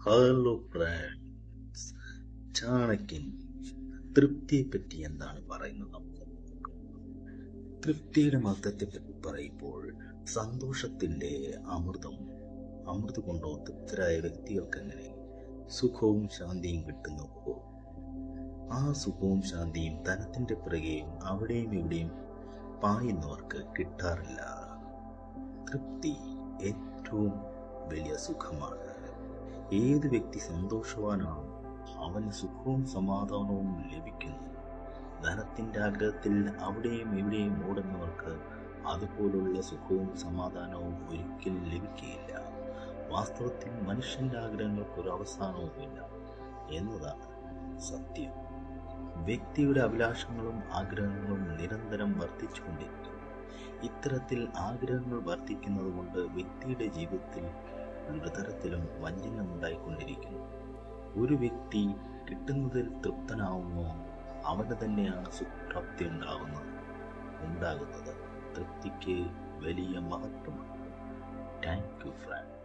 Hello friends, ചാണക്യൻ തൃപ്തിയെ പറ്റി എന്താണ് പറയുന്നത്? നമുക്ക് തൃപ്തിയുടെ മഹത്വത്തെ പറ്റി പറയുമ്പോൾ സന്തോഷത്തിന്റെ അമൃത് കൊണ്ടോ തൃപ്തരായ വ്യക്തികൾക്ക് എങ്ങനെ സുഖവും ശാന്തിയും കിട്ടുന്നുവോ, ആ സുഖവും ശാന്തിയും ധനത്തിന്റെ പിറകെയും അവിടെയും ഇവിടെയും പായുന്നവർക്ക് കിട്ടാറില്ല. തൃപ്തി ഏറ്റവും വലിയ സുഖമാണ്. ഏത് വ്യക്തി സന്തോഷവാനാണോ അവന് സുഖവും സമാധാനവും ലഭിക്കുന്നു. ധനത്തിന്റെ ആഗ്രഹത്തിൽ അവിടെയും ഇവിടെയും ഓടുന്നവർക്ക് അതുപോലുള്ള സുഖവും സമാധാനവും ഒരിക്കലും ലഭിക്കുകയില്ല. വാസ്തവത്തിൽ മനുഷ്യന്റെ ആഗ്രഹങ്ങൾക്ക് ഒരു അവസാനവുമില്ല എന്നതാണ് സത്യം. വ്യക്തിയുടെ അഭിലാഷങ്ങളും ആഗ്രഹങ്ങളും നിരന്തരം വർദ്ധിച്ചുകൊണ്ടിരിക്കുന്നു. ഇത്തരത്തിൽ ആഗ്രഹങ്ങൾ വർദ്ധിക്കുന്നത് കൊണ്ട് വ്യക്തിയുടെ ജീവിതത്തിൽ ഒരു തരത്തിലും വഞ്ചന ഉണ്ടായിക്കൊണ്ടിരിക്കുന്നു. ഒരു വ്യക്തി കിട്ടുന്നതിൽ തൃപ്തനാവുന്നു, അവന് തന്നെയാണ് സുഖപ്രാപ്തി ഉണ്ടാകുന്നത്. തൃപ്തിക്ക് വലിയ മഹത്വമുണ്ട്. Thank you front.